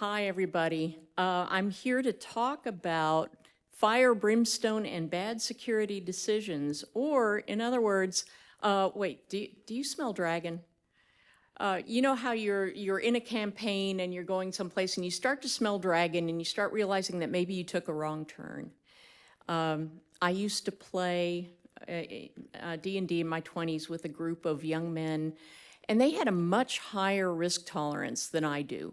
Hi, everybody. I'm here to talk about fire, brimstone, and bad security decisions, or in other words, wait, do you smell dragon? You know how you're in a campaign and you're going someplace and you start to smell dragon and you start realizing that maybe you took a wrong turn. I used to play D&D in my 20s with a group of young men, and they had a much higher risk tolerance than I do.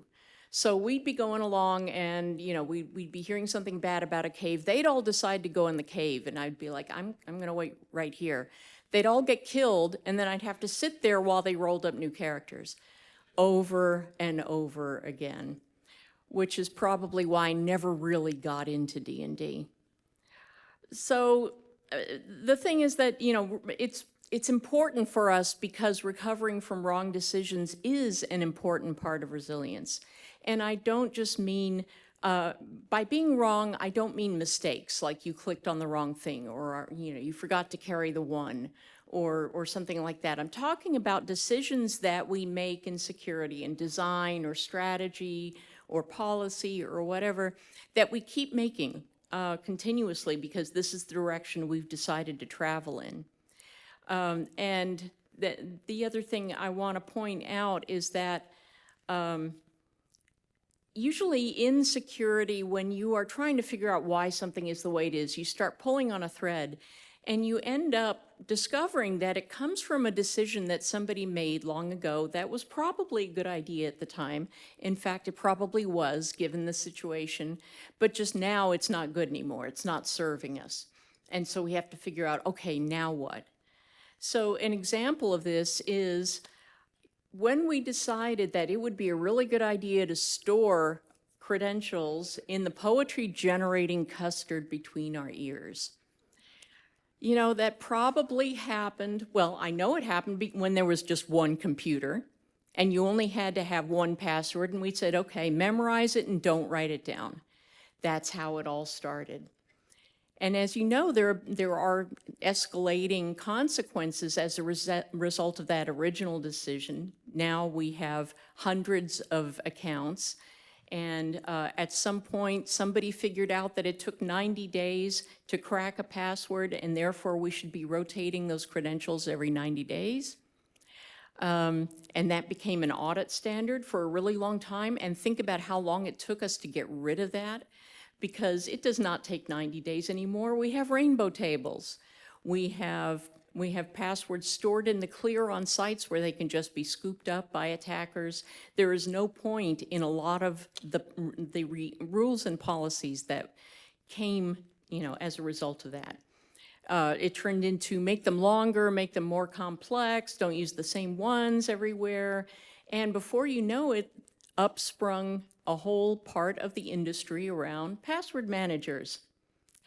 So we'd be going along and, we'd be hearing something bad about a cave. They'd all decide to go in the cave, and I'd be like, I'm going to wait right here. They'd all get killed, and then I'd have to sit there while they rolled up new characters over and over again, which is probably why I never really got into D&D. So the thing is that, it's important for us because recovering from wrong decisions is an important part of resilience. And I don't just mean, by being wrong, I don't mean mistakes, like you clicked on the wrong thing, or you forgot to carry the one, or something like that. I'm talking about decisions that we make in security, in design, or strategy, or policy, or whatever, that we keep making continuously because this is the direction we've decided to travel in. And the other thing I want to point out is that usually in security, when you are trying to figure out why something is the way it is, you start pulling on a thread and you end up discovering that it comes from a decision that somebody made long ago that was probably a good idea at the time. In fact, it probably was, given the situation, but just now it's not good anymore. It's not serving us. And so we have to figure out, okay, now what? So an example of this is when we decided that it would be a really good idea to store credentials in the poetry generating custard between our ears. That probably happened, well, I know it happened when there was just one computer and you only had to have one password, and we said, okay, memorize it and don't write it down. That's how it all started. And as you know, there are escalating consequences as a result of that original decision. Now we have hundreds of accounts, and at some point, somebody figured out that it took 90 days to crack a password, and therefore we should be rotating those credentials every 90 days. And that became an audit standard for a really long time, and think about how long it took us to get rid of that. Because it does not take 90 days anymore. We have rainbow tables. We have passwords stored in the clear on sites where they can just be scooped up by attackers. There is no point in a lot of the rules and policies that came, as a result of that. It turned into make them longer, make them more complex, don't use the same ones everywhere. And before you know it, upsprung a whole part of the industry around password managers.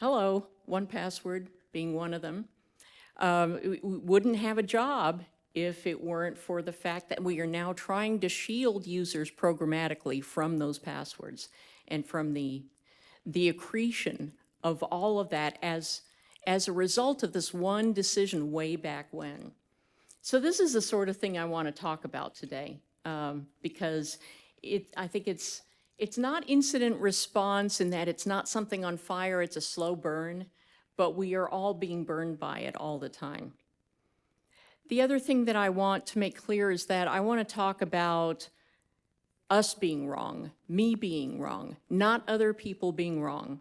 Hello, 1Password being one of them. We wouldn't have a job if it weren't for the fact that we are now trying to shield users programmatically from those passwords and from the accretion of all of that as a result of this one decision way back when. So this is the sort of thing I want to talk about today because I think it's not incident response in that it's not something on fire, it's a slow burn, but we are all being burned by it all the time. The other thing that I want to make clear is that I want to talk about us being wrong, me being wrong, not other people being wrong.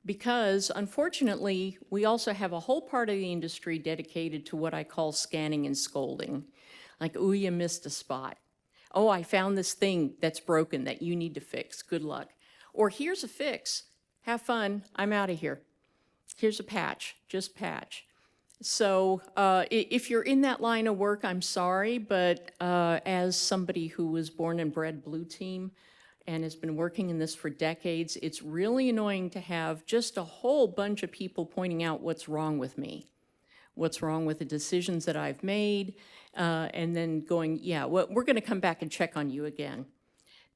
Because unfortunately, we also have a whole part of the industry dedicated to what I call scanning and scolding. Like, ooh, you missed a spot. Oh, I found this thing that's broken that you need to fix. Good luck. Or here's a fix. Have fun. I'm out of here. Here's a patch. Just patch. So if you're in that line of work, I'm sorry, but as somebody who was born and bred blue team and has been working in this for decades, it's really annoying to have just a whole bunch of people pointing out what's wrong with me, what's wrong with the decisions that I've made, and then going, yeah, well, we're going to come back and check on you again.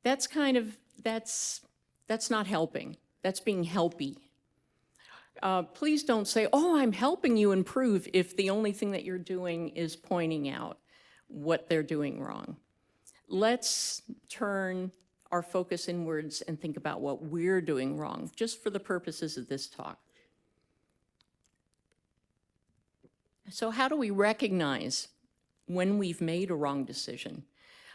That's not helping. That's being helpy. Please don't say, oh, I'm helping you improve if the only thing that you're doing is pointing out what they're doing wrong. Let's turn our focus inwards and think about what we're doing wrong, just for the purposes of this talk. So how do we recognize when we've made a wrong decision?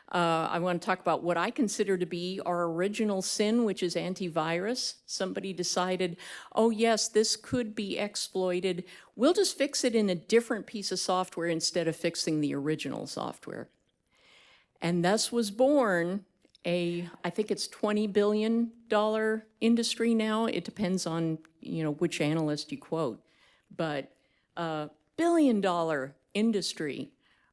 I want to talk about what I consider to be our original sin, which is antivirus. Somebody decided, oh yes, this could be exploited. We'll just fix it in a different piece of software instead of fixing the original software. And thus was born I think it's $20 billion industry now. It depends on, which analyst you quote, but $1 billion industry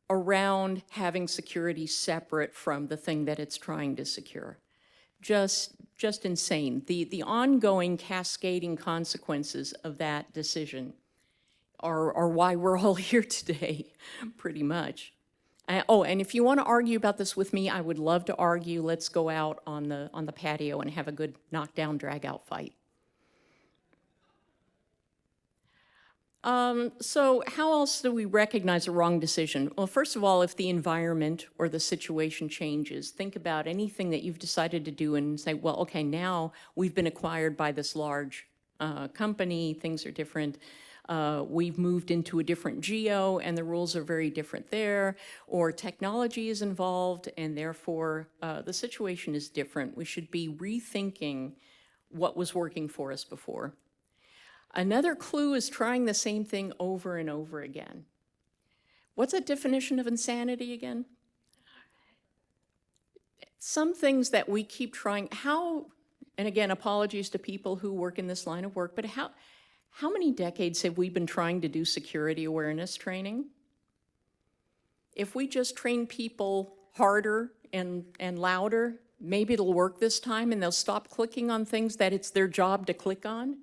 around having security separate from the thing that it's trying to secure. Just insane. The ongoing cascading consequences of that decision are why we're all here today, pretty much. And if you want to argue about this with me, I would love to argue. Let's go out on the patio and have a good knockdown, drag-out fight. So how else do we recognize a wrong decision? Well, first of all, if the environment or the situation changes, think about anything that you've decided to do and say, well, okay, now we've been acquired by this large company, things are different. We've moved into a different geo and the rules are very different there, or technology is involved and therefore the situation is different. We should be rethinking what was working for us before. Another clue is trying the same thing over and over again. What's a definition of insanity again? Some things that we keep trying, and again, apologies to people who work in this line of work, but how many decades have we been trying to do security awareness training? If we just train people harder and louder, maybe it'll work this time and they'll stop clicking on things that it's their job to click on.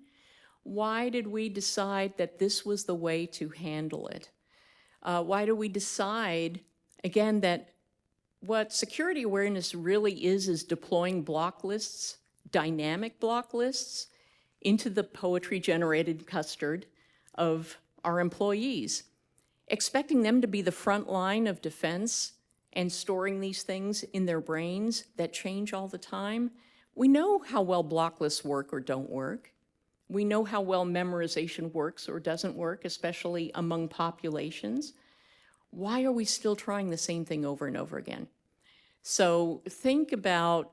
Why did we decide that this was the way to handle it? Why do we decide, again, that what security awareness really is deploying block lists, dynamic block lists, into the poetry-generated custard of our employees, expecting them to be the front line of defense and storing these things in their brains that change all the time? We know how well block lists work or don't work. We know how well memorization works or doesn't work, especially among populations. Why are we still trying the same thing over and over again? So think about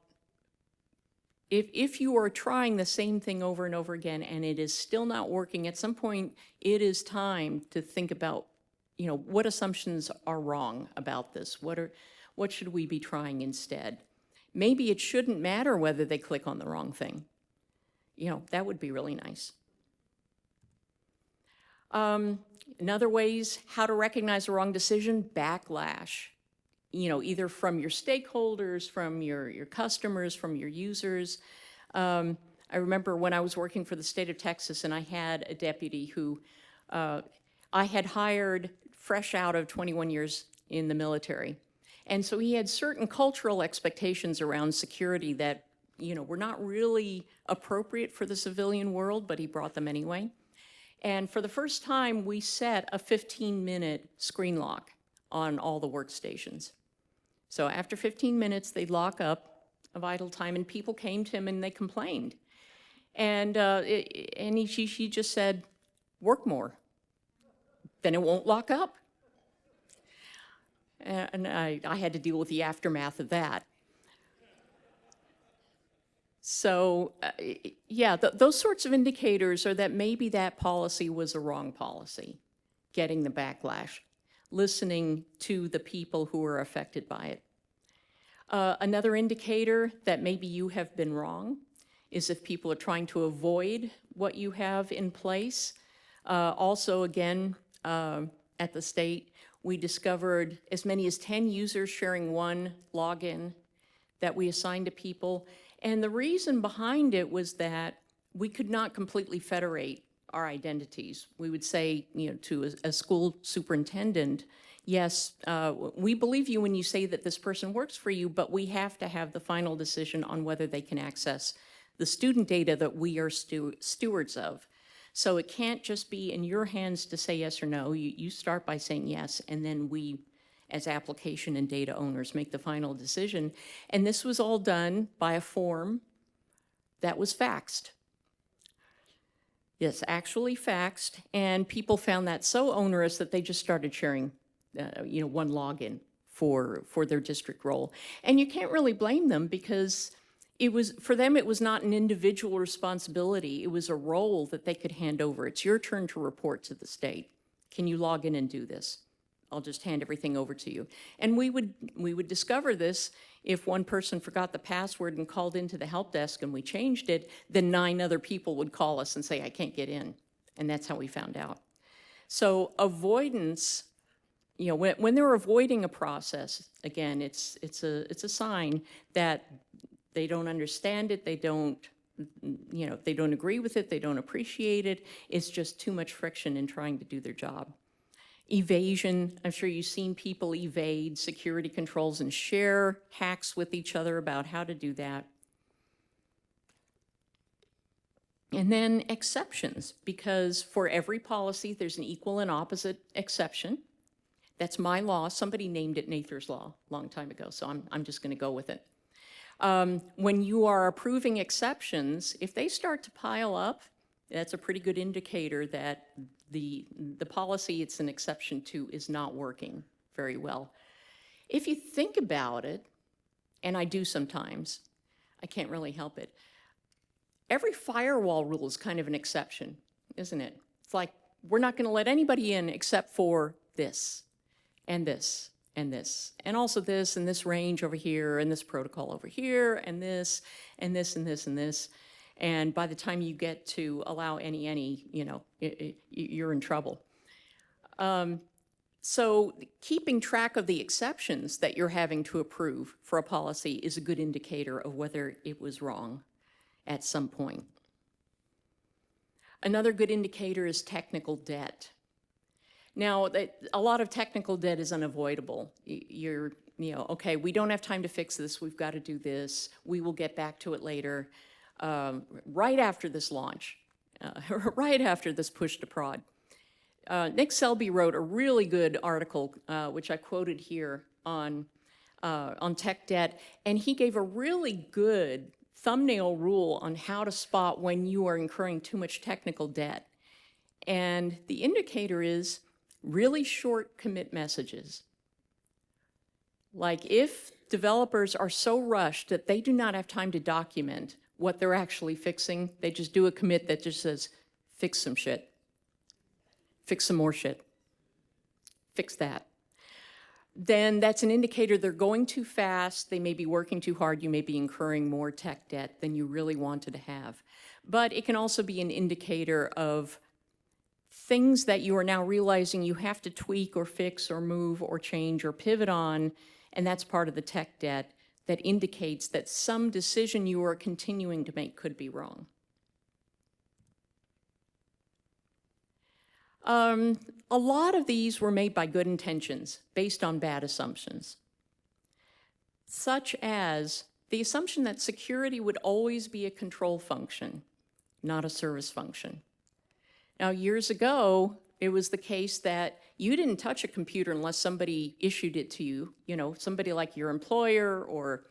if you are trying the same thing over and over again and it is still not working, at some point it is time to think about, what assumptions are wrong about this? What should we be trying instead? Maybe it shouldn't matter whether they click on the wrong thing. That would be really nice. Another ways how to recognize a wrong decision, backlash. Either from your stakeholders, from your customers, from your users. I remember when I was working for the state of Texas and I had a deputy who I had hired fresh out of 21 years in the military. And so he had certain cultural expectations around security that were not really appropriate for the civilian world, but he brought them anyway. And for the first time, we set a 15-minute screen lock on all the workstations. So after 15 minutes, they'd lock up of idle time, and people came to him and they complained. And she just said, work more, then it won't lock up. And I had to deal with the aftermath of that. So, those sorts of indicators are that maybe that policy was a wrong policy, getting the backlash, listening to the people who are affected by it. Another indicator that maybe you have been wrong is if people are trying to avoid what you have in place. Also, again, at the state, we discovered as many as 10 users sharing one login that we assigned to people. And the reason behind it was that we could not completely federate our identities. We would say, to a school superintendent, yes, we believe you when you say that this person works for you, but we have to have the final decision on whether they can access the student data that we are stewards of. So it can't just be in your hands to say yes or no. You start by saying yes, and then we as application and data owners make the final decision. And this was all done by a form that was faxed. Yes, actually faxed, and people found that so onerous that they just started sharing, one login for their district role. And you can't really blame them, because for them, it was not an individual responsibility. It was a role that they could hand over. It's your turn to report to the state. Can you log in and do this? I'll just hand everything over to you. And we would discover this if one person forgot the password and called into the help desk and we changed it, then 9 other people would call us and say, I can't get in. And that's how we found out. So avoidance, when they're avoiding a process, again, it's a sign that they don't understand it, they don't agree with it, they don't appreciate it. It's just too much friction in trying to do their job. Evasion, I'm sure you've seen people evade security controls and share hacks with each other about how to do that. And then exceptions, because for every policy, there's an equal and opposite exception. That's my law. Somebody named it Nather's Law a long time ago, so I'm just going to go with it. When you are approving exceptions, if they start to pile up, that's a pretty good indicator that the policy it's an exception to is not working very well. If you think about it, and I do sometimes, I can't really help it, every firewall rule is kind of an exception, isn't it? It's like, we're not going to let anybody in except for this, and this, and this, and also this, and this range over here, and this protocol over here, and this, and this, and this, and this. And by the time you get to allow any, you're in trouble. So keeping track of the exceptions that you're having to approve for a policy is a good indicator of whether it was wrong at some point. Another good indicator is technical debt. Now, a lot of technical debt is unavoidable. Okay, we don't have time to fix this, we've got to do this, we will get back to it later. Right after this launch, right after this push to prod. Nick Selby wrote a really good article, which I quoted here on tech debt, and he gave a really good thumbnail rule on how to spot when you are incurring too much technical debt. And the indicator is really short commit messages. Like if developers are so rushed that they do not have time to document what they're actually fixing, they just do a commit that just says, fix some shit, fix some more shit, fix that. Then that's an indicator they're going too fast, they may be working too hard, you may be incurring more tech debt than you really wanted to have. But it can also be an indicator of things that you are now realizing you have to tweak or fix or move or change or pivot on, and that's part of the tech debt that indicates that some decision you are continuing to make could be wrong. A lot of these were made by good intentions based on bad assumptions, such as the assumption that security would always be a control function, not a service function. Now, years ago, it was the case that you didn't touch a computer unless somebody issued it to you, somebody like your employer or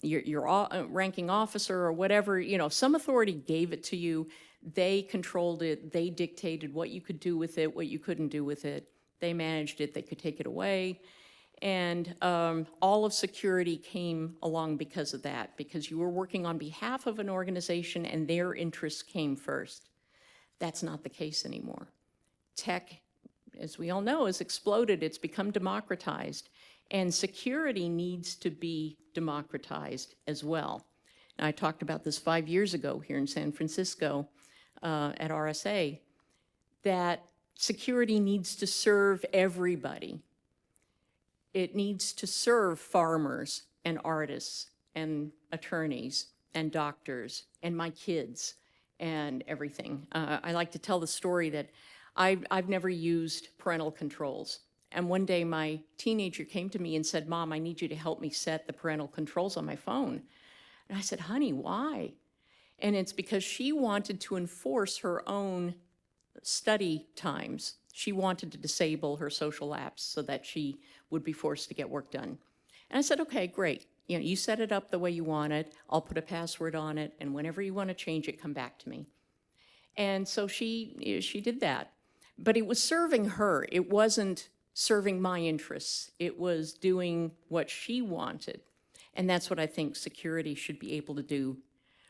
your ranking officer or whatever, some authority gave it to you. They controlled it. They dictated what you could do with it, what you couldn't do with it. They managed it. They could take it away. And all of security came along because of that, because you were working on behalf of an organization and their interests came first. That's not the case anymore. Tech, as we all know, has exploded. It's become democratized. And security needs to be democratized as well. And I talked about this 5 years ago here in San Francisco at RSA, that security needs to serve everybody. It needs to serve farmers and artists and attorneys and doctors and my kids and everything. I like to tell the story that I've never used parental controls. And one day my teenager came to me and said, "Mom, I need you to help me set the parental controls on my phone." And I said, "Honey, why?" And it's because she wanted to enforce her own study times. She wanted to disable her social apps so that she would be forced to get work done. And I said, okay, great. You know, you set it up the way you want it. I'll put a password on it, and whenever you want to change it, come back to me. And so she did that. But it was serving her. It wasn't serving my interests. It was doing what she wanted. And that's what I think security should be able to do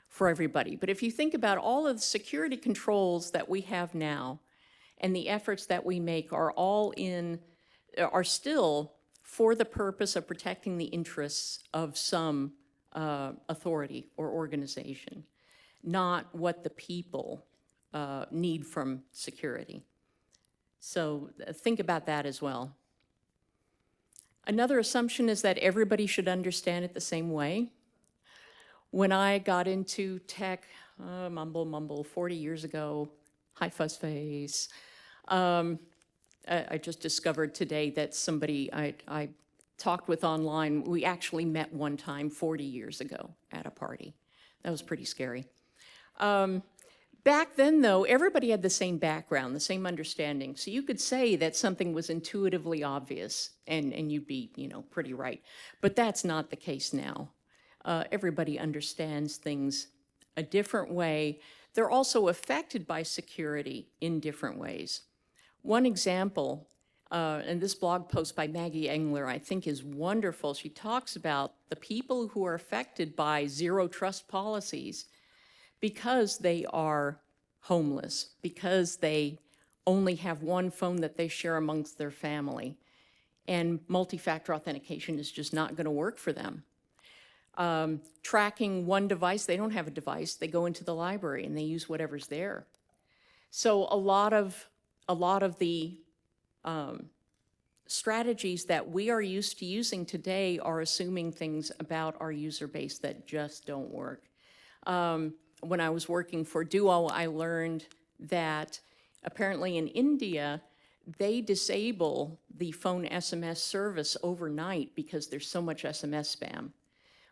for everybody. But if you think about all of the security controls that we have now and the efforts that we make are still for the purpose of protecting the interests of some authority or organization, not what the people need from security. So think about that as well. Another assumption is that everybody should understand it the same way. When I got into tech, mumble, 40 years ago, hi fuzz face, I just discovered today that somebody I talked with online, we actually met one time 40 years ago at a party. That was pretty scary. Back then, though, everybody had the same background, the same understanding. So you could say that something was intuitively obvious, and you'd be, pretty right. But that's not the case now. Everybody understands things a different way. They're also affected by security in different ways. One example, and this blog post by Maggie Engler, I think is wonderful. She talks about the people who are affected by zero trust policies because they are homeless, because they only have one phone that they share amongst their family, and multi-factor authentication is just not going to work for them. Tracking one device, they don't have a device, they go into the library and they use whatever's there. So a lot of the strategies that we are used to using today are assuming things about our user base that just don't work. When I was working for Duo, I learned that apparently in India, they disable the phone SMS service overnight because there's so much SMS spam,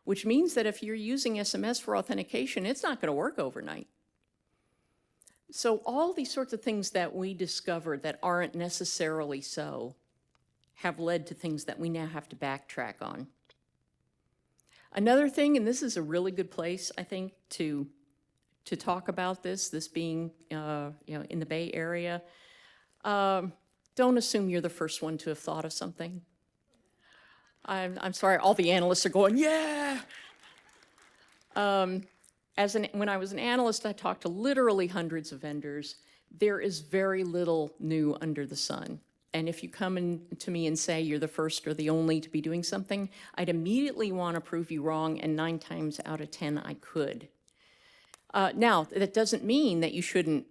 which means that if you're using SMS for authentication, it's not going to work overnight. So all these sorts of things that we discover that aren't necessarily so have led to things that we now have to backtrack on. Another thing, and this is a really good place, I think, to talk about this being in the Bay Area, don't assume you're the first one to have thought of something. I'm sorry, all the analysts are going, yeah! When I was an analyst, I talked to literally hundreds of vendors. There is very little new under the sun. And if you come to me and say you're the first or the only to be doing something, I'd immediately want to prove you wrong, and 9 times out of 10, I could. Now, that doesn't mean that you shouldn't,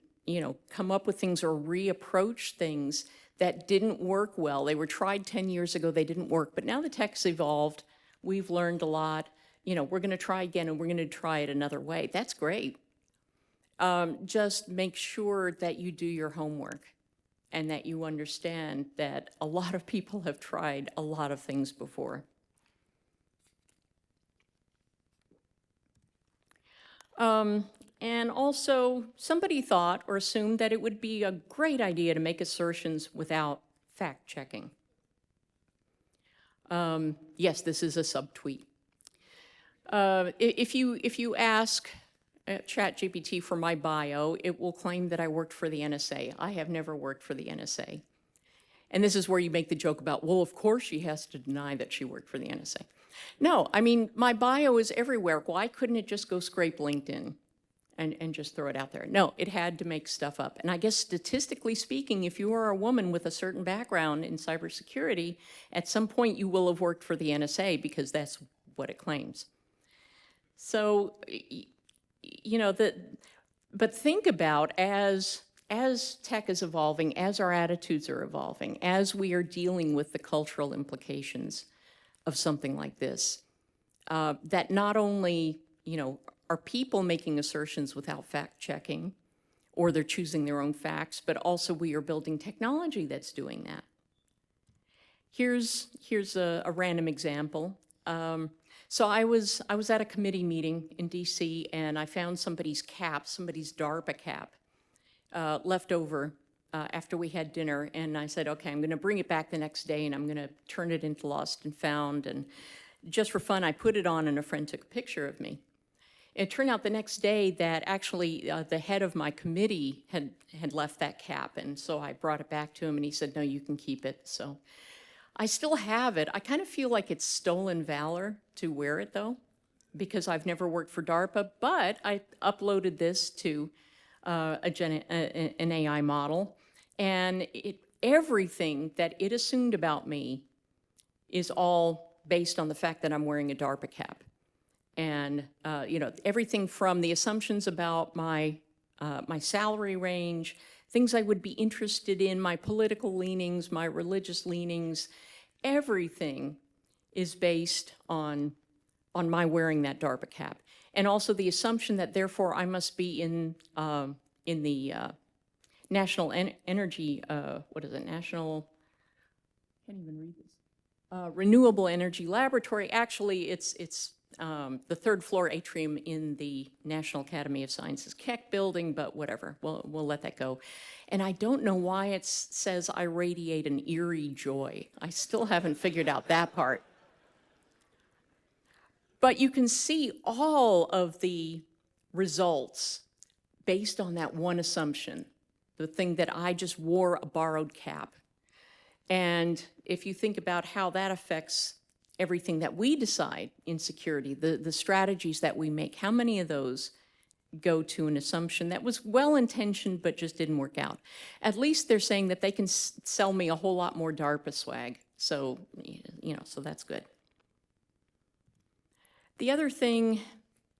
come up with things or reapproach things that didn't work well. They were tried 10 years ago, they didn't work, but now the tech's evolved, we've learned a lot. We're going to try again, and we're going to try it another way. That's great. Just make sure that you do your homework and that you understand that a lot of people have tried a lot of things before. And also, somebody thought or assumed that it would be a great idea to make assertions without fact-checking. Yes, this is a subtweet. If you ask ChatGPT for my bio, it will claim that I worked for the NSA. I have never worked for the NSA. And this is where you make the joke about, well, of course she has to deny that she worked for the NSA. No, I mean, my bio is everywhere. Why couldn't it just go scrape LinkedIn and just throw it out there? No, it had to make stuff up. And I guess statistically speaking, if you are a woman with a certain background in cybersecurity, at some point you will have worked for the NSA because that's what it claims. So, but think about as tech is evolving, as our attitudes are evolving, as we are dealing with the cultural implications of something like this, that not only, are people making assertions without fact-checking, or they're choosing their own facts, but also we are building technology that's doing that. Here's a random example. So I was at a committee meeting in DC, and I found somebody's cap, somebody's DARPA cap, left over after we had dinner, and I said, okay, I'm going to bring it back the next day, and I'm going to turn it into Lost and Found. And just for fun, I put it on, and a friend took a picture of me. It turned out the next day that actually the head of my committee had left that cap, and so I brought it back to him, and he said, no, you can keep it. So I still have it. I kind of feel like it's stolen valor to wear it, though, because I've never worked for DARPA, but I uploaded this to an AI model, and everything that it assumed about me is all based on the fact that I'm wearing a DARPA cap. And, you know, everything from the assumptions about my salary range, things I would be interested in, my political leanings, my religious leanings, everything is based on my wearing that DARPA cap. And also the assumption that therefore I must be in the National Energy, what is it, National, can't even read this, Renewable Energy Laboratory. Actually, it's the third floor atrium in the National Academy of Sciences Keck building, but whatever, we'll let that go. And I don't know why it says I radiate an eerie joy. I still haven't figured out that part. But you can see all of the results based on that one assumption, the thing that I just wore a borrowed cap. And if you think about how that affects everything that we decide in security, the strategies that we make, how many of those go to an assumption that was well-intentioned but just didn't work out? At least they're saying that they can sell me a whole lot more DARPA swag. So, you know, so that's good. The other thing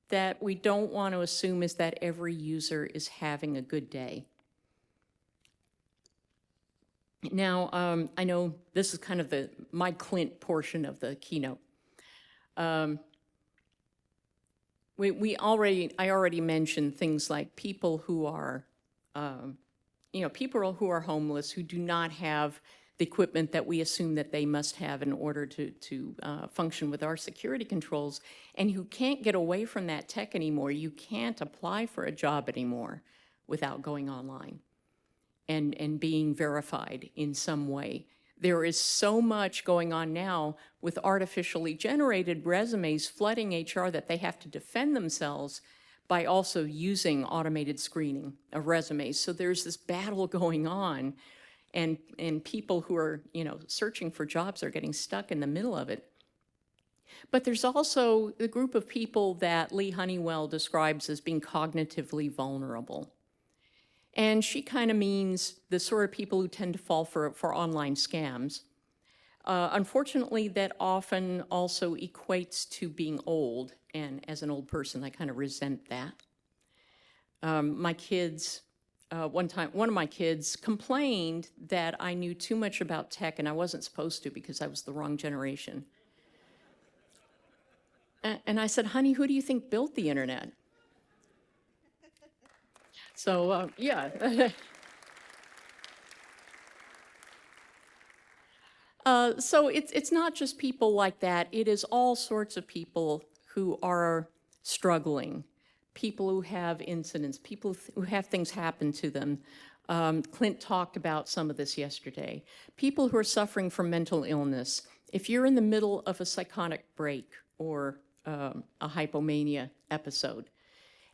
that we don't want to assume is that every user is having a good day. Now, I know this is kind of my Clint portion of the keynote. I already mentioned things like people who are, you know, people who are homeless, who do not have the equipment that we assume that they must have in order to function with our security controls, and who can't get away from that tech anymore. You can't apply for a job anymore without going online and being verified in some way. There is so much going on now with artificially generated resumes flooding HR that they have to defend themselves by also using automated screening of resumes. So there's this battle going on, and people who are, you know, searching for jobs are getting stuck in the middle of it. But there's also the group of people that Lee Honeywell describes as being cognitively vulnerable. And she kind of means the sort of people who tend to fall for online scams. Unfortunately, that often also equates to being old, and as an old person, I kind of resent that. My kids, one of my kids complained that I knew too much about tech, and I wasn't supposed to because I was the wrong generation. And I said, honey, who do you think built the internet? So, yeah. So it's not just people like that. It is all sorts of people who are struggling, people who have incidents, people who have things happen to them. Clint talked about some of this yesterday. People who are suffering from mental illness. If you're in the middle of a psychotic break or a hypomania episode,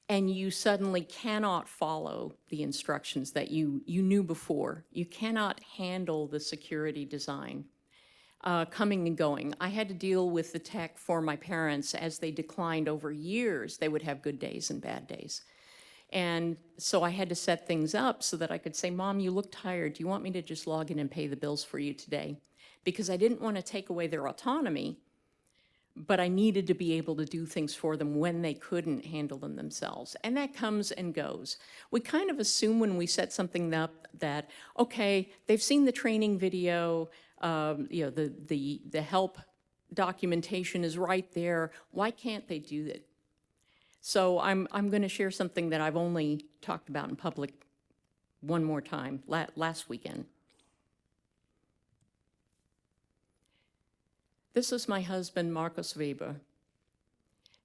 and you suddenly cannot follow the instructions that you knew before, you cannot handle the security design, coming and going. I had to deal with the tech for my parents as they declined over years. They would have good days and bad days. And so I had to set things up so that I could say, Mom, you look tired. Do you want me to just log in and pay the bills for you today? Because I didn't want to take away their autonomy, but I needed to be able to do things for them when they couldn't handle them themselves. And that comes and goes. We kind of assume when we set something up that, okay, they've seen the training video, you know, the help documentation is right there. Why can't they do that? So I'm going to share something that I've only talked about in public one more time, last weekend. This is my husband, Marcus Weber,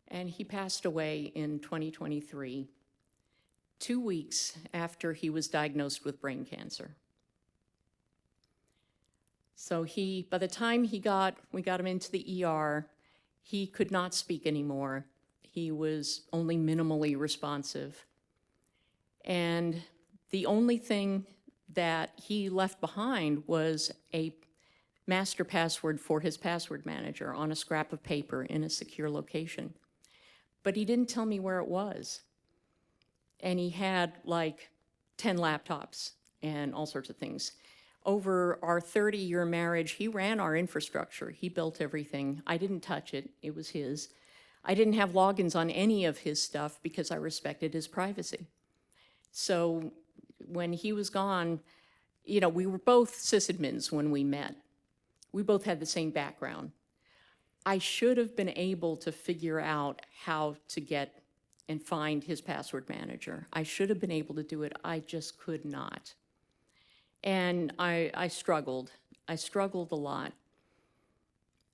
and he passed away in 2023, 2 weeks after he was diagnosed with brain cancer. So by the time we got him into the ER, he could not speak anymore. He was only minimally responsive. And the only thing that he left behind was a master password for his password manager on a scrap of paper in a secure location. But he didn't tell me where it was. And he had like 10 laptops and all sorts of things. Over our 30-year marriage, he ran our infrastructure. He built everything. I didn't touch it. It was his. I didn't have logins on any of his stuff because I respected his privacy. So when he was gone, you know, we were both sysadmins when we met. We both had the same background. I should have been able to figure out how to get and find his password manager. I should have been able to do it. I just could not. And I struggled. I struggled a lot.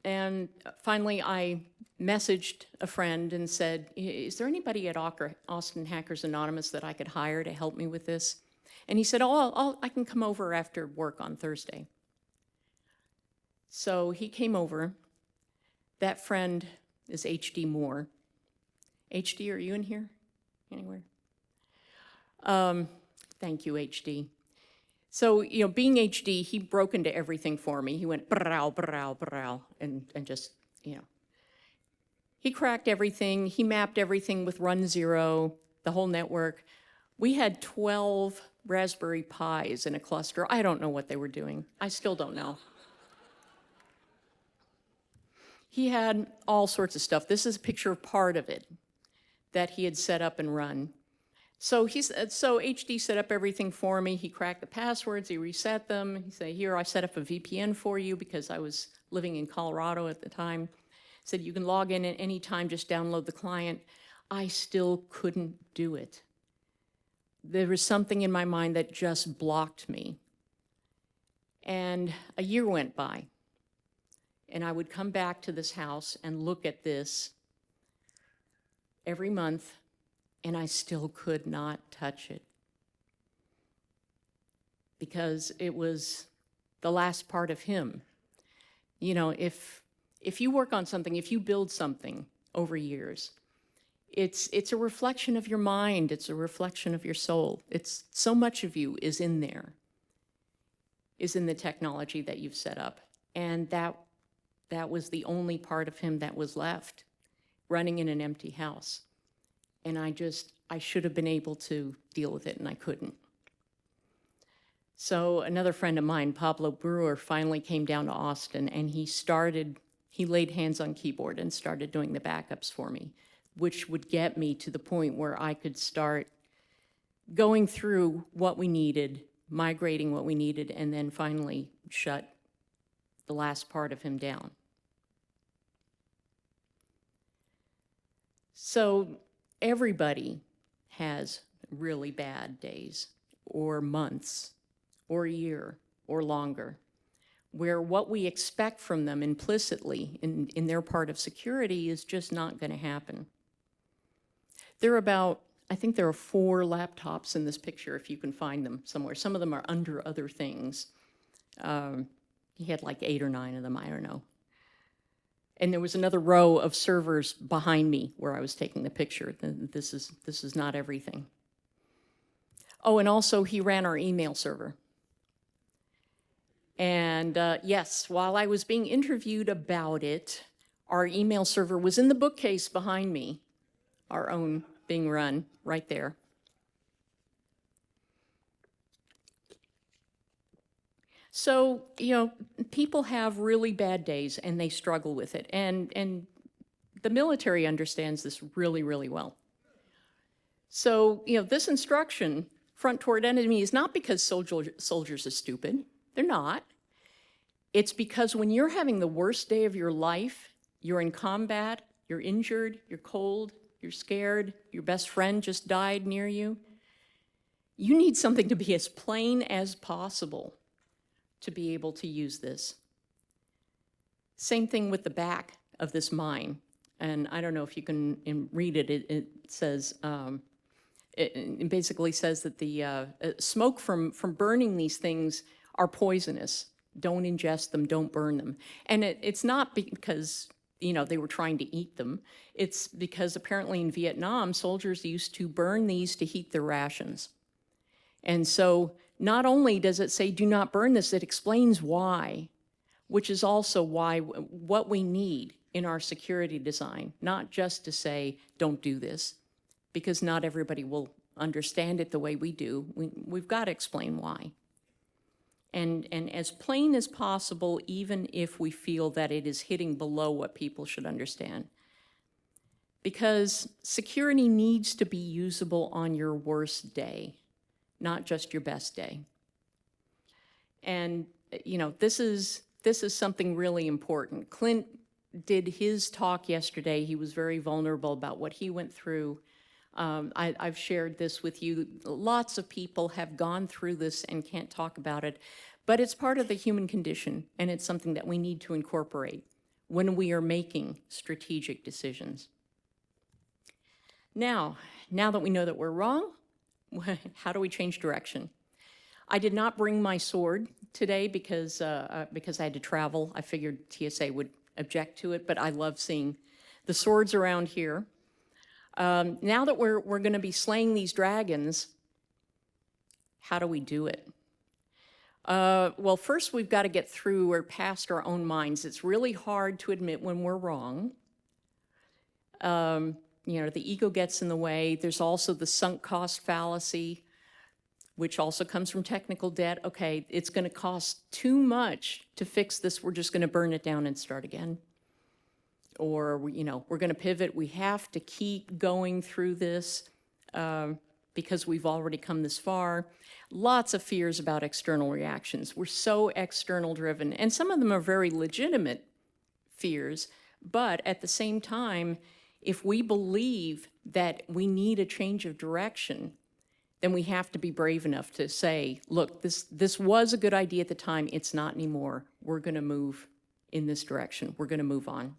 And finally, I messaged a friend and said, is there anybody at Austin Hackers Anonymous that I could hire to help me with this? And he said, oh, I can come over after work on Thursday. So he came over. That friend is HD Moore. HD, are you in here anywhere? Thank you, HD. So, you know, being HD, he broke into everything for me. He went brow, brow, brow, and just, you know. He cracked everything. He mapped everything with Run Zero, the whole network. We had 12 Raspberry Pis in a cluster. I don't know what they were doing. I still don't know. He had all sorts of stuff. This is a picture of part of it that he had set up and run. So HD set up everything for me. He cracked the passwords, he reset them. He said, here, I set up a VPN for you because I was living in Colorado at the time. Said, you can log in at any time, just download the client. I still couldn't do it. There was something in my mind that just blocked me. And a year went by. And I would come back to this house and look at this every month, and I still could not touch it. Because it was the last part of him. You know, if you work on something, if you build something over years, it's a reflection of your mind, it's a reflection of your soul. It's so much of you is in there, is in the technology that you've set up. And that was the only part of him that was left, running in an empty house. And I should have been able to deal with it, and I couldn't. So another friend of mine, Pablo Brewer, finally came down to Austin, and he laid hands on keyboard and started doing the backups for me, which would get me to the point where I could start going through what we needed, migrating what we needed, and then finally shut the last part of him down. So everybody has really bad days or months or a year or longer, where what we expect from them implicitly in their part of security is just not going to happen. I think there are 4 laptops in this picture, if you can find them somewhere. Some of them are under other things. He had like 8 or 9 of them, I don't know. And there was another row of servers behind me where I was taking the picture. This is not everything. Oh, and also he ran our email server. And yes, while I was being interviewed about it, our email server was in the bookcase behind me, our own being run right there. So, you know, people have really bad days and they struggle with it. And the military understands this really, really well. So, you know, this instruction, front toward enemy, is not because soldiers are stupid. They're not. It's because when you're having the worst day of your life, you're in combat, you're injured, you're cold, you're scared, your best friend just died near you, you need something to be as plain as possible to be able to use this. Same thing with the back of this mine. And I don't know if you can read it. It says, it basically says that the smoke from burning these things are poisonous. don't ingest them, don't burn them. And it's not because, they were trying to eat them. It's because apparently in Vietnam, soldiers used to burn these to heat their rations. And so not only does it say do not burn this, it explains why, which is also what we need in our security design, not just to say don't do this, because not everybody will understand it the way we do. We've got to explain why. And as plain as possible, even if we feel that it is hitting below what people should understand. Because security needs to be usable on your worst day, not just your best day. And, this is something really important. Clint did his talk yesterday. He was very vulnerable about what he went through. I've shared this with you. Lots of people have gone through this and can't talk about it, but it's part of the human condition, and it's something that we need to incorporate when we are making strategic decisions. Now that we know that we're wrong, how do we change direction? I did not bring my sword today because I had to travel. I figured TSA would object to it, but I love seeing the swords around here. Now that we're going to be slaying these dragons, how do we do it? Well, first we've got to get through or past our own minds. It's really hard to admit when we're wrong. The ego gets in the way. There's also the sunk cost fallacy, which also comes from technical debt. Okay, it's going to cost too much to fix this. We're just going to burn it down and start again. Or, we're going to pivot. We have to keep going through this because we've already come this far. Lots of fears about external reactions. We're so external driven, and some of them are very legitimate fears, but at the same time, if we believe that we need a change of direction, then we have to be brave enough to say, look, this was a good idea at the time. It's not anymore. We're going to move in this direction. We're going to move on.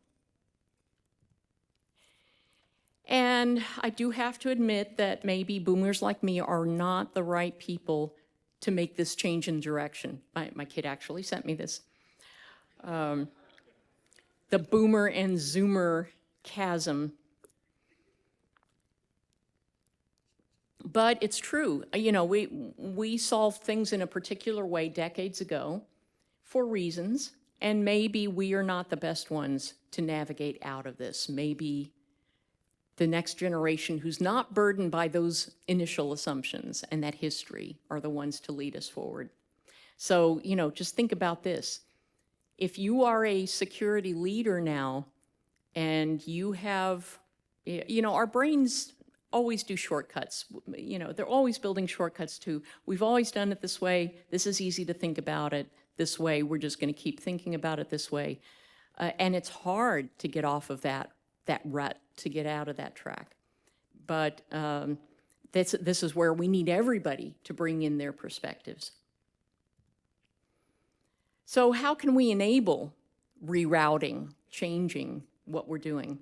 And I do have to admit that maybe boomers like me are not the right people to make this change in direction. My kid actually sent me this. The boomer and zoomer chasm. But it's true. We solved things in a particular way decades ago for reasons, and maybe we are not the best ones to navigate out of this. Maybe the next generation who's not burdened by those initial assumptions and that history are the ones to lead us forward. So, just think about this. If you are a security leader now and you have, our brains always do shortcuts. They're always building shortcuts too. We've always done it this way. This is easy to think about it this way. We're just going to keep thinking about it this way. And it's hard to get off of that rut, to get out of that track. But this is where we need everybody to bring in their perspectives. So how can we enable rerouting, changing what we're doing?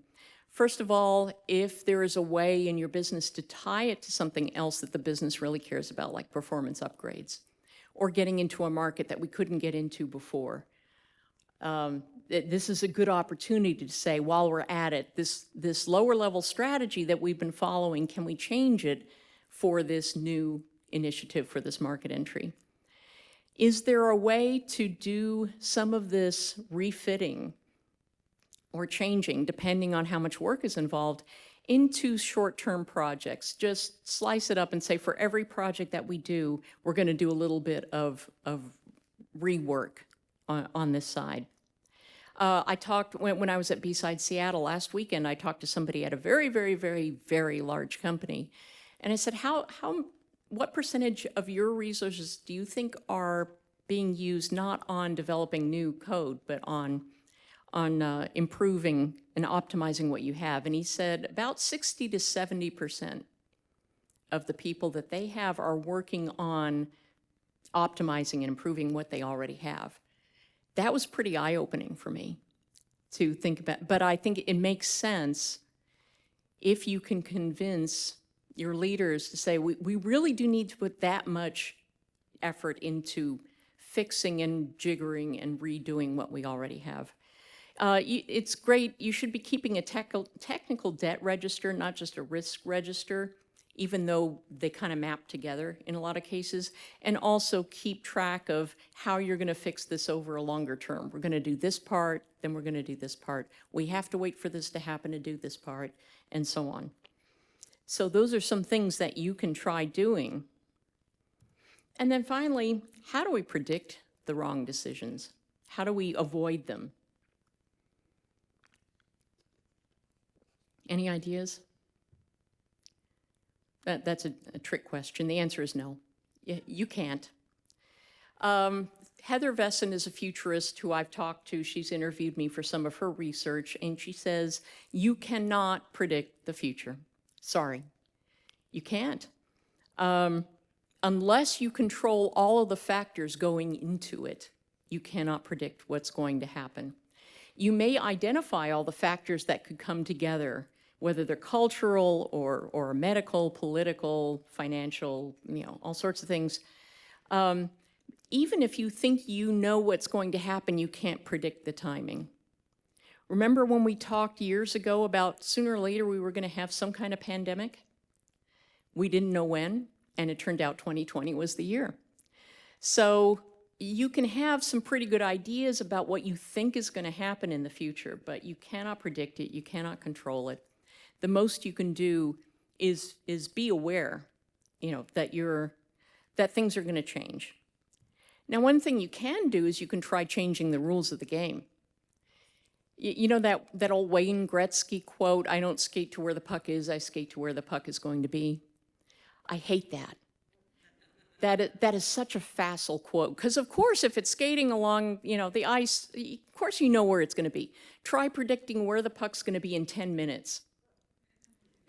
First of all, if there is a way in your business to tie it to something else that the business really cares about, like performance upgrades, or getting into a market that we couldn't get into before, this is a good opportunity to say, while we're at it, this lower level strategy that we've been following, can we change it for this new initiative, for this market entry? Is there a way to do some of this refitting or changing, depending on how much work is involved, into short-term projects? Just slice it up and say, for every project that we do, we're going to do a little bit of rework on this side. I talked, when I was at BSides Seattle last weekend, I talked to somebody at a very, very, very, very large company. And I said, what percentage of your resources do you think are being used not on developing new code, but on improving and optimizing what you have? And he said about 60 to 70% of the people that they have are working on optimizing and improving what they already have. That was pretty eye-opening for me to think about, but I think it makes sense if you can convince your leaders to say, we really do need to put that much effort into fixing and jiggering and redoing what we already have. It's great. You should be keeping a technical debt register, not just a risk register, even though they kind of map together in a lot of cases, and also keep track of how you're going to fix this over a longer term. We're going to do this part, then we're going to do this part. We have to wait for this to happen to do this part, and so on. So those are some things that you can try doing. And then finally, how do we predict the wrong decisions? How do we avoid them? Any ideas? That's a trick question. The answer is no. You can't. Heather Vesson is a futurist who I've talked to. She's interviewed me for some of her research, and she says, you cannot predict the future. Sorry, you can't. Unless you control all of the factors going into it, you cannot predict what's going to happen. You may identify all the factors that could come together, whether they're cultural or medical, political, financial, all sorts of things. Even if you think you know what's going to happen, you can't predict the timing. Remember when we talked years ago about sooner or later we were going to have some kind of pandemic? We didn't know when, and it turned out 2020 was the year. So you can have some pretty good ideas about what you think is going to happen in the future, but you cannot predict it, you cannot control it. The most you can do is be aware, that things are going to change. Now, one thing you can do is you can try changing the rules of the game. You know that old Wayne Gretzky quote, "I don't skate to where the puck is, I skate to where the puck is going to be." I hate that. That is such a facile quote, because of course if it's skating along the ice, of course you know where it's going to be. Try predicting where the puck's going to be in 10 minutes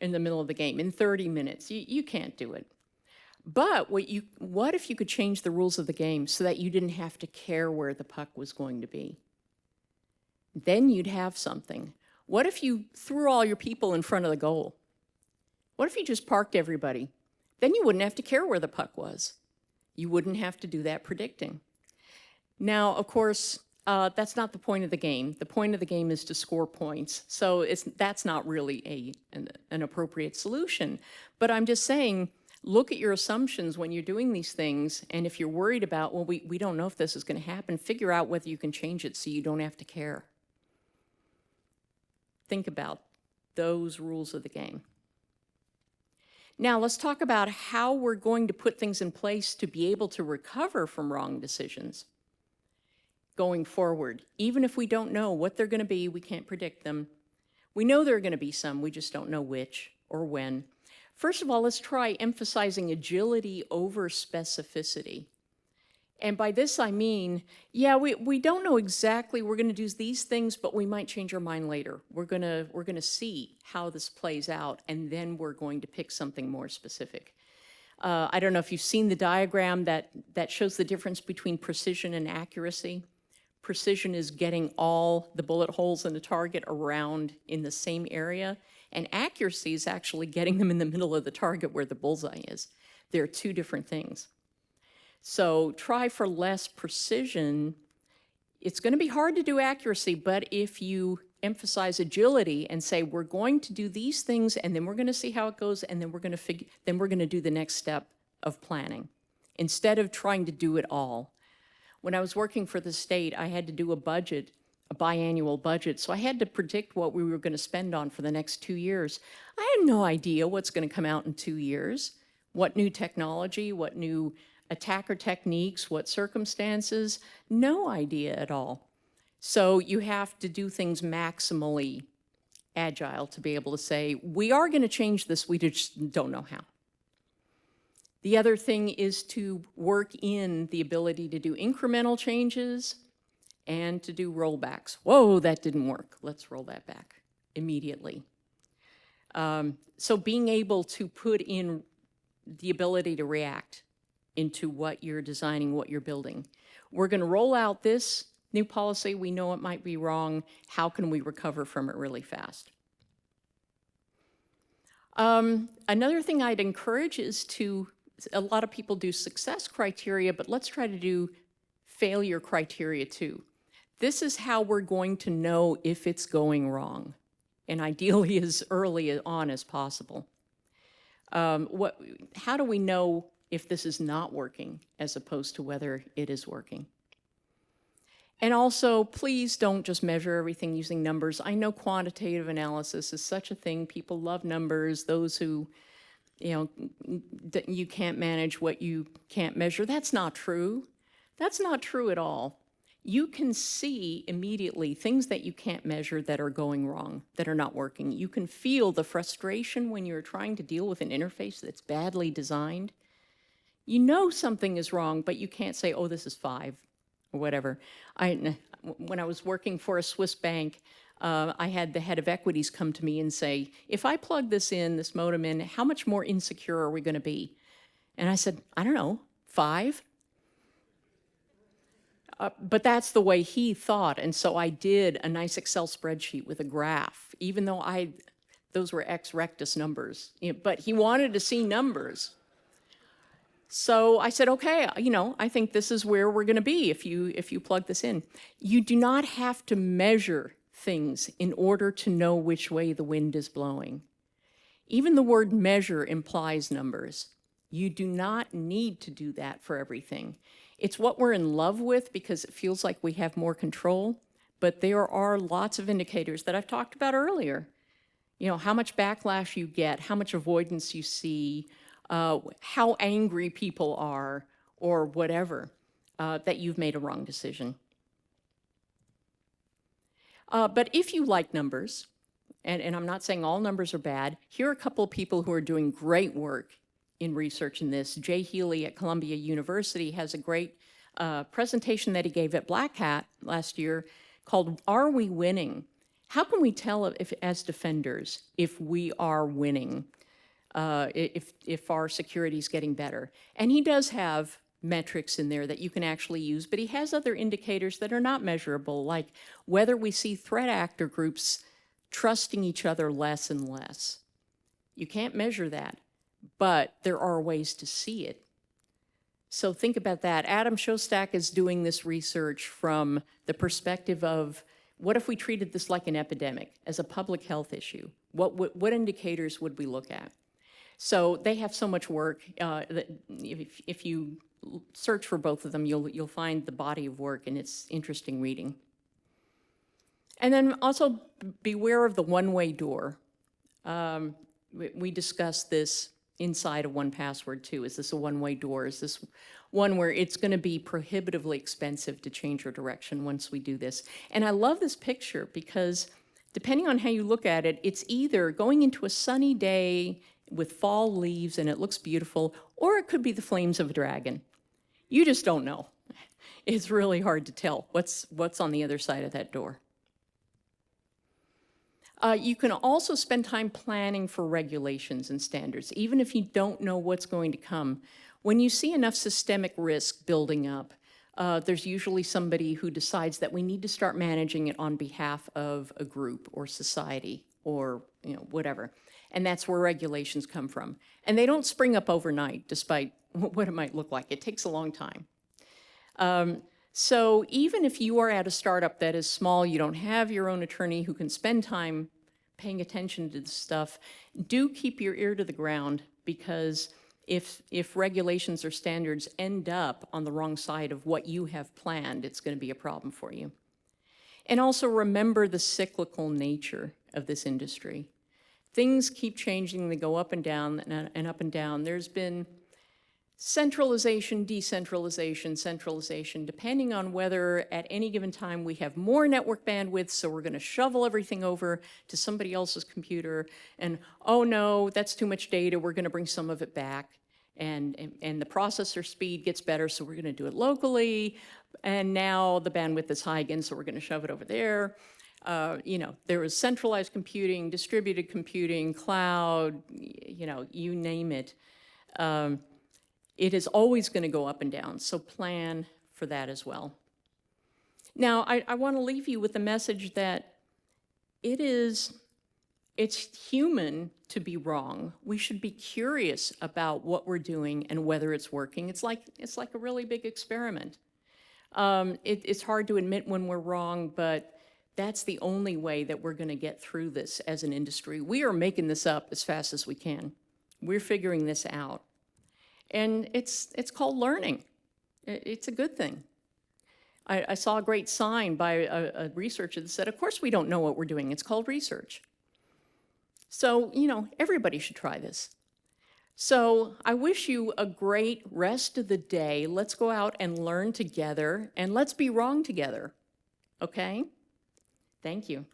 in the middle of the game, in 30 minutes. You can't do it. But what if you could change the rules of the game so that you didn't have to care where the puck was going to be? Then you'd have something. What if you threw all your people in front of the goal? What if you just parked everybody? Then you wouldn't have to care where the puck was. You wouldn't have to do that predicting. Now, of course, that's not the point of the game. The point of the game is to score points. So that's not really an appropriate solution. But I'm just saying, look at your assumptions when you're doing these things. And if you're worried about, well, we don't know if this is going to happen, figure out whether you can change it so you don't have to care. Think about those rules of the game. Now, let's talk about how we're going to put things in place to be able to recover from wrong decisions going forward. Even if we don't know what they're going to be, we can't predict them. We know there are going to be some, we just don't know which or when. First of all, let's try emphasizing agility over specificity. And by this I mean, yeah, we don't know exactly, we're going to do these things, but we might change our mind later. We're going to see how this plays out, and then we're going to pick something more specific. I don't know if you've seen the diagram that shows the difference between precision and accuracy. Precision is getting all the bullet holes in the target around in the same area, and accuracy is actually getting them in the middle of the target where the bullseye is. They're two different things. So try for less precision. It's going to be hard to do accuracy, but if you emphasize agility and say, we're going to do these things, and then we're going to see how it goes, and then we're going to do the next step of planning, instead of trying to do it all. When I was working for the state, I had to do a budget, a biannual budget, so I had to predict what we were going to spend on for the next 2 years. I had no idea what's going to come out in 2 years, what new technology, what new attacker techniques, what circumstances, no idea at all. So you have to do things maximally agile to be able to say, we are going to change this, we just don't know how. The other thing is to work in the ability to do incremental changes and to do rollbacks. Whoa, that didn't work. Let's roll that back immediately. So being able to put in the ability to react into what you're designing, what you're building. We're going to roll out this new policy. We know it might be wrong. How can we recover from it really fast? Another thing I'd encourage is a lot of people do success criteria, but let's try to do failure criteria too. This is how we're going to know if it's going wrong, and ideally as early on as possible. How do we know if this is not working as opposed to whether it is working? And also, please don't just measure everything using numbers. I know quantitative analysis is such a thing. People love numbers. Those who, you can't manage what you can't measure. That's not true. That's not true at all. You can see immediately things that you can't measure that are going wrong, that are not working. You can feel the frustration when you're trying to deal with an interface that's badly designed. You know something is wrong, but you can't say, oh, this is 5 or whatever. When I was working for a Swiss bank, I had the head of equities come to me and say, if I plug this modem in, how much more insecure are we going to be? And I said, I don't know, 5? But that's the way he thought. And so I did a nice Excel spreadsheet with a graph, even though those were ex rectus numbers. But he wanted to see numbers. So I said, okay, I think this is where we're going to be if you plug this in. You do not have to measure things in order to know which way the wind is blowing. Even the word measure implies numbers. You do not need to do that for everything. It's what we're in love with because it feels like we have more control, but there are lots of indicators that I've talked about earlier. How much backlash you get, how much avoidance you see, how angry people are, or whatever, that you've made a wrong decision. But if you like numbers, and I'm not saying all numbers are bad, here are a couple of people who are doing great work in research in this. Jay Healy at Columbia University has a great presentation that he gave at Black Hat last year called Are We Winning? How can we tell if, as defenders, if we are winning, if our security is getting better? And he does have metrics in there that you can actually use, but he has other indicators that are not measurable, like whether we see threat actor groups trusting each other less and less. You can't measure that, but there are ways to see it. So think about that. Adam Shostak is doing this research from the perspective of, what if we treated this like an epidemic, as a public health issue? What indicators would we look at? So they have so much work that if you search for both of them, you'll find the body of work, and it's interesting reading. And then also beware of the one-way door. We discussed this inside of 1Password too. Is this a one-way door? Is this one where it's going to be prohibitively expensive to change your direction once we do this? And I love this picture because depending on how you look at it, it's either going into a sunny day with fall leaves and it looks beautiful, or it could be the flames of a dragon. You just don't know. It's really hard to tell what's on the other side of that door. You can also spend time planning for regulations and standards, even if you don't know what's going to come. When you see enough systemic risk building up, there's usually somebody who decides that we need to start managing it on behalf of a group or society or whatever. And that's where regulations come from. And they don't spring up overnight, despite what it might look like. It takes a long time. So even if you are at a startup that is small, you don't have your own attorney who can spend time paying attention to this stuff, do keep your ear to the ground, because if regulations or standards end up on the wrong side of what you have planned, it's going to be a problem for you. And also remember the cyclical nature of this industry. Things keep changing, they go up and down and up and down. There's been centralization, decentralization, centralization, depending on whether at any given time we have more network bandwidth, so we're going to shovel everything over to somebody else's computer, and oh no, that's too much data, we're going to bring some of it back, and the processor speed gets better, so we're going to do it locally, and now the bandwidth is high again, so we're going to shove it over there. There is centralized computing, distributed computing, cloud, you name it. It is always going to go up and down, so plan for that as well. Now, I want to leave you with the message that it's human to be wrong. We should be curious about what we're doing and whether it's working. It's like a really big experiment. It's hard to admit when we're wrong, but that's the only way that we're going to get through this as an industry. We are making this up as fast as we can. We're figuring this out. And it's called learning. It's a good thing. I saw a great sign by a researcher that said, of course we don't know what we're doing. It's called research. So, you know, everybody should try this. So I wish you a great rest of the day. Let's go out and learn together, and let's be wrong together. Okay? Thank you.